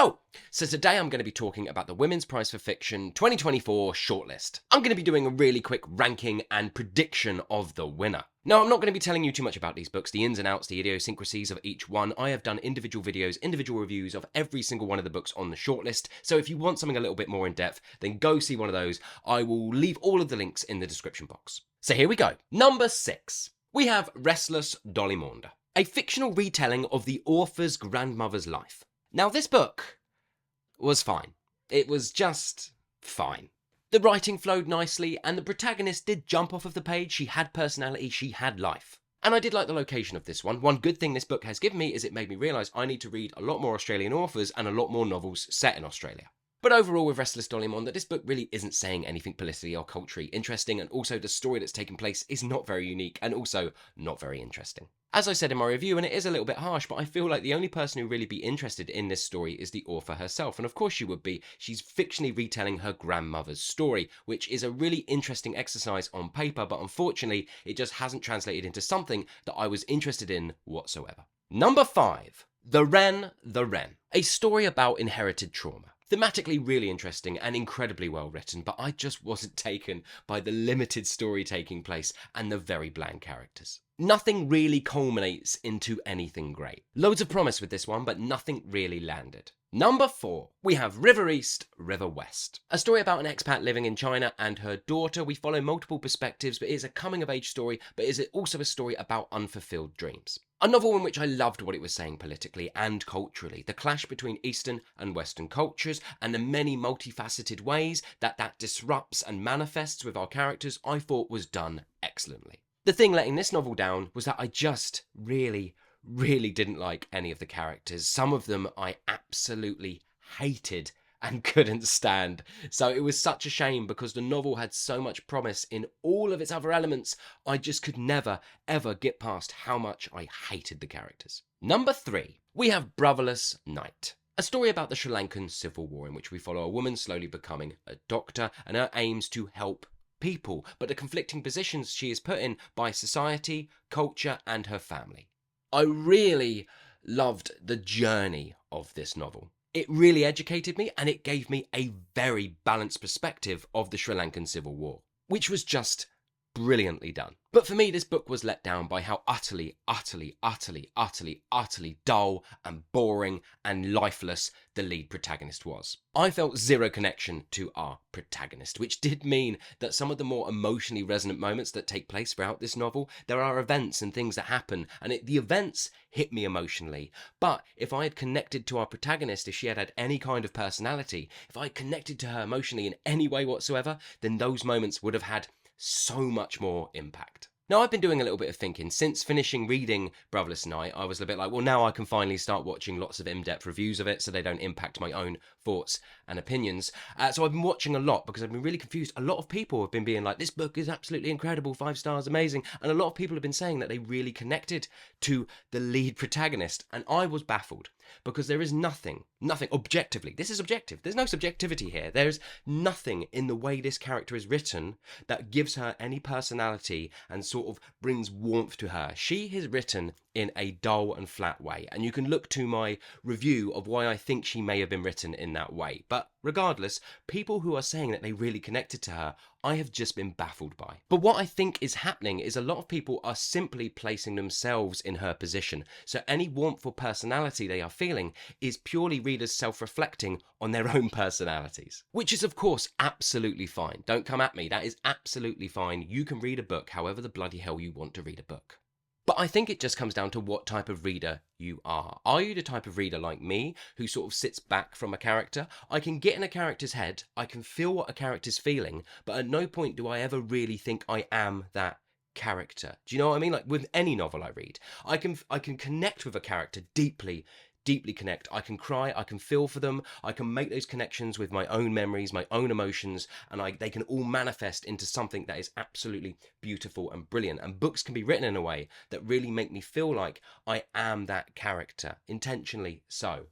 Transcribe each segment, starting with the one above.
Hello! So today I'm going to be talking about the Women's Prize for Fiction 2024 Shortlist. I'm going to be doing a really quick ranking and prediction of the winner. Now, I'm not going to be telling you too much about these books, the ins and outs, the idiosyncrasies of each one. I have done individual videos, individual reviews of every single one of the books on the shortlist. So if you want something a little bit more in depth, then go see one of those. I will leave all of the links in the description box. So here we go. Number 6. We have Restless Dolly Maunda, a fictional retelling of the author's grandmother's life. Now, this book was fine. It was just fine. The writing flowed nicely, and the protagonist did jump off of the page. She had personality, she had life. And I did like the location of this one. One good thing this book has given me is it made me realise I need to read a lot more Australian authors and a lot more novels set in Australia. But overall, with Restless Dolly Maunda, this book really isn't saying anything politically or culturally interesting, and also the story that's taking place is not very unique and also not very interesting. As I said in my review, and it is a little bit harsh, but I feel like the only person who really be interested in this story is the author herself, and of course she would be. She's fictionally retelling her grandmother's story, which is a really interesting exercise on paper, but unfortunately it just hasn't translated into something that I was interested in whatsoever. Number 5. The Wren, a story about inherited trauma. Thematically really interesting and incredibly well written, but I just wasn't taken by the limited story taking place and the very bland characters. Nothing really culminates into anything great. Loads of promise with this one, but nothing really landed. Number 4, we have River East, River West. A story about an expat living in China and her daughter. We follow multiple perspectives, but it is a coming-of-age story, but is it also a story about unfulfilled dreams. A novel in which I loved what it was saying politically and culturally, the clash between Eastern and Western cultures, and the many multifaceted ways that disrupts and manifests with our characters, I thought was done excellently. The thing letting this novel down was that I just really didn't like any of the characters. Some of them I absolutely hated and couldn't stand. So it was such a shame because the novel had so much promise in all of its other elements. I just could never ever get past how much I hated the characters. Number 3, we have Brotherless Night. A story about the Sri Lankan Civil War in which we follow a woman slowly becoming a doctor and her aims to help people, but the conflicting positions she is put in by society, culture and her family. I really loved the journey of this novel. It really educated me and it gave me a very balanced perspective of the Sri Lankan Civil War, which was just brilliantly done. But for me, this book was let down by how utterly dull and boring and lifeless the lead protagonist was. I felt zero connection to our protagonist, which did mean that some of the more emotionally resonant moments that take place throughout this novel, there are events and things that happen, and the events hit me emotionally. But if I had connected to our protagonist, if she had had any kind of personality, if I had connected to her emotionally in any way whatsoever, then those moments would have had so much more impact. Now, I've been doing a little bit of thinking. Since finishing reading Brotherless Night, I was a bit like, well, now I can finally start watching lots of in-depth reviews of it so they don't impact my own thoughts and opinions. So I've been watching a lot because I've been really confused. A lot of people have been being like, this book is absolutely incredible, 5 stars, amazing. And a lot of people have been saying that they really connected to the lead protagonist. And I was baffled because there is nothing objectively. This is objective. There's no subjectivity here. There's nothing in the way this character is written that gives her any personality and sort of brings warmth to her. She is written in a dull and flat way, and you can look to my review of why I think she may have been written in that way. But regardless, people who are saying that they really connected to her, I have just been baffled by. But what I think is happening is a lot of people are simply placing themselves in her position. So any warmth or personality they are feeling is purely readers self-reflecting on their own personalities. Which is of course absolutely fine. Don't come at me, that is absolutely fine. You can read a book however the bloody hell you want to read a book. But I think it just comes down to what type of reader you are. Are you the type of reader like me, who sort of sits back from a character? I can get in a character's head, I can feel what a character's feeling, but at no point do I ever really think I am that character. Do you know what I mean? Like with any novel I read, I can connect with a character deeply connect. I can cry, I can feel for them, I can make those connections with my own memories, my own emotions, and they can all manifest into something that is absolutely beautiful and brilliant. And books can be written in a way that really make me feel like I am that character, intentionally so.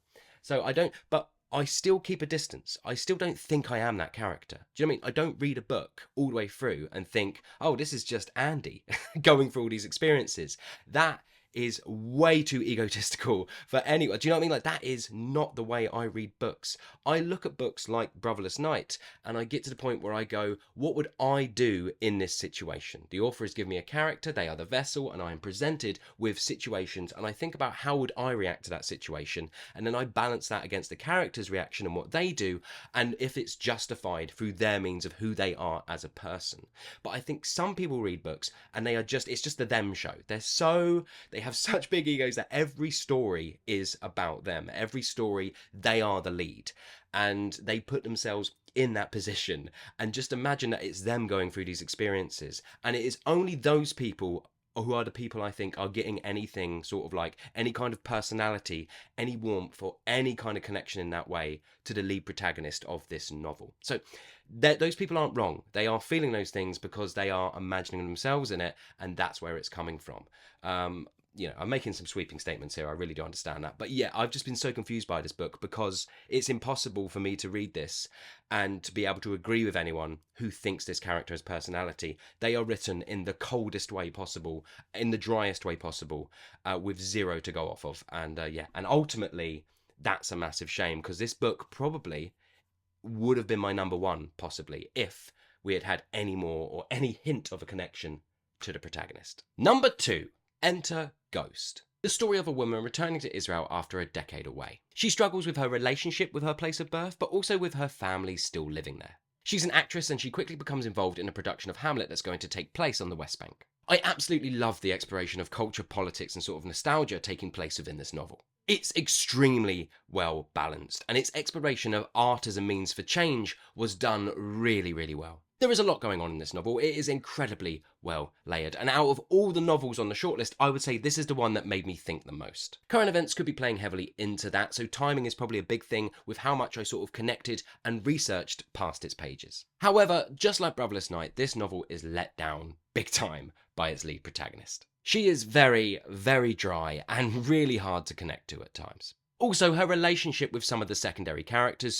But I still keep a distance. I still don't think I am that character. Do you know what I mean? I don't read a book all the way through and think, oh, this is just Andy going through all these experiences. That is way too egotistical for anyone. Do you know what I mean? Like, that is not the way I read books. I look at books like Brotherless Night and I get to the point where I go, what would I do in this situation? The author has given me a character, they are the vessel, and I am presented with situations, and I think about how would I react to that situation, and then I balance that against the character's reaction and what they do, and if it's justified through their means of who they are as a person. But I think some people read books and it's just the them show. They have such big egos that every story is about them. Every story, they are the lead, and they put themselves in that position, and just imagine that it's them going through these experiences, and it is only those people who are the people I think are getting anything sort of like any kind of personality, any warmth, or any kind of connection in that way to the lead protagonist of this novel. So those people aren't wrong. They are feeling those things because they are imagining themselves in it, and that's where it's coming from. I'm making some sweeping statements here. I really do understand that. But yeah, I've just been so confused by this book because it's impossible for me to read this and to be able to agree with anyone who thinks this character has personality. They are written in the coldest way possible, in the driest way possible, with zero to go off of. And and ultimately, that's a massive shame because this book probably would have been my number one, possibly, if we had had any more or any hint of a connection to the protagonist. Number 2. Enter Ghost. The story of a woman returning to Israel after a decade away. She struggles with her relationship with her place of birth, but also with her family still living there. She's an actress and she quickly becomes involved in a production of Hamlet that's going to take place on the West Bank. I absolutely love the exploration of culture, politics, and sort of nostalgia taking place within this novel. It's extremely well balanced, and its exploration of art as a means for change was done really, really well. There is a lot going on in this novel. It is incredibly well layered, and out of all the novels on the shortlist, I would say this is the one that made me think the most. Current events could be playing heavily into that, so timing is probably a big thing with how much I sort of connected and researched past its pages. However, just like Brotherless Night, this novel is let down big time by its lead protagonist. She is very, very dry and really hard to connect to at times. Also, her relationship with some of the secondary characters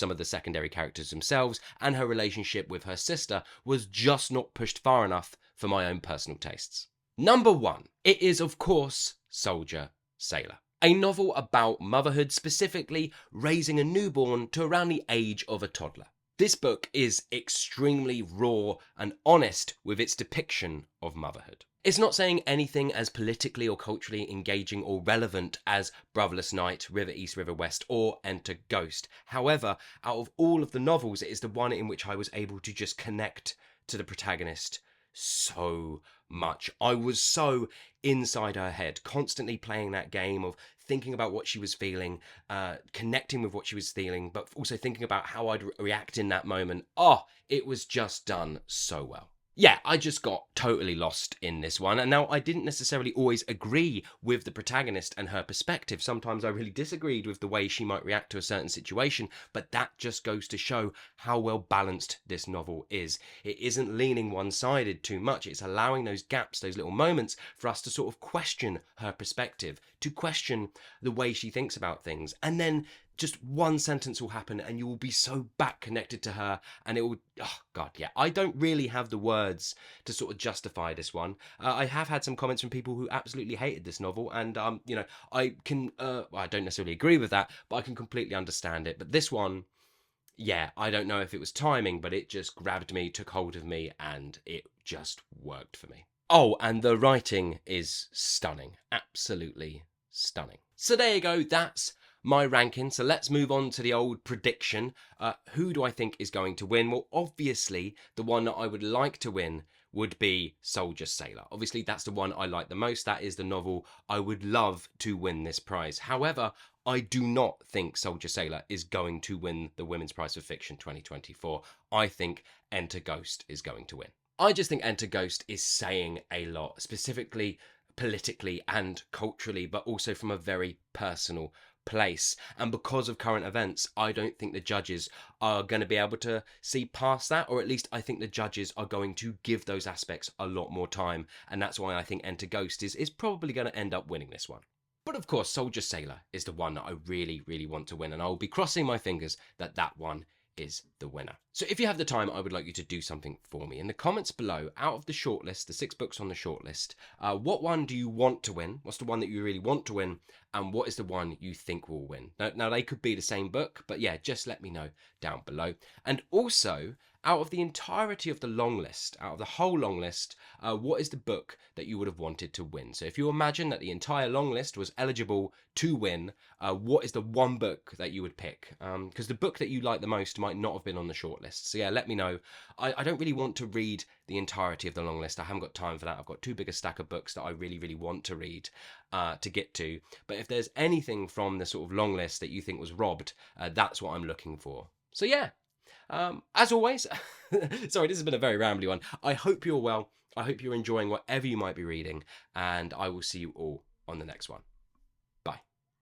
themselves, and her relationship with her sister was just not pushed far enough for my own personal tastes. Number 1. It is, of course, Soldier Sailor. A novel about motherhood, specifically raising a newborn to around the age of a toddler. This book is extremely raw and honest with its depiction of motherhood. It's not saying anything as politically or culturally engaging or relevant as Brotherless Night, River East, River West, or Enter Ghost. However, out of all of the novels, it is the one in which I was able to just connect to the protagonist so much. I was so inside her head, constantly playing that game of thinking about what she was feeling, connecting with what she was feeling, but also thinking about how I'd react in that moment. Oh, it was just done so well. Yeah, I just got totally lost in this one, and now I didn't necessarily always agree with the protagonist and her perspective. Sometimes I really disagreed with the way she might react to a certain situation, but that just goes to show how well balanced this novel is. It isn't leaning one-sided too much. It's allowing those gaps, those little moments, for us to sort of question her perspective, to question the way she thinks about things, and then just one sentence will happen and you will be so back connected to her, and it will, oh god, yeah, I don't really have the words to sort of justify this one. I have had some comments from people who absolutely hated this novel, and I can, I don't necessarily agree with that, but I can completely understand it. But this one, yeah, I don't know if it was timing, but it just grabbed me, took hold of me, and it just worked for me. Oh, and the writing is stunning, absolutely stunning. So there you go, that's my ranking. So let's move on to the old prediction. Who do I think is going to win? Well, obviously, the one that I would like to win would be Soldier Sailor. Obviously, that's the one I like the most. That is the novel I would love to win this prize. However, I do not think Soldier Sailor is going to win the Women's Prize for Fiction 2024. I think Enter Ghost is going to win. I just think Enter Ghost is saying a lot, specifically politically and culturally, but also from a very personal place. And because of current events, I don't think the judges are going to be able to see past that, or at least I think the judges are going to give those aspects a lot more time, and that's why I think Enter Ghost is probably going to end up winning this one. But of course, Soldier Sailor is the one that I really, really want to win, and I will be crossing my fingers that that one is the winner. So if you have the time, I would like you to do something for me. In the comments below, out of the shortlist, the 6 books on the shortlist, what one do you want to win? What's the one that you really want to win? And what is the one you think will win? Now they could be the same book, but yeah, just let me know down below. And also, out of the entirety of the long list, out of the whole long list, what is the book that you would have wanted to win? So if you imagine that the entire long list was eligible to win, what is the one book that you would pick? Because the book that you like the most might not have been on the shortlist. So yeah, let me know. I don't really want to read the entirety of the long list. I haven't got time for that. I've got too big a stack of books that I really, really want to read to get to. But if there's anything from the sort of long list that you think was robbed, that's what I'm looking for. So yeah, as always, sorry, this has been a very rambly one. I hope you're well. I hope you're enjoying whatever you might be reading, and I will see you all on the next one.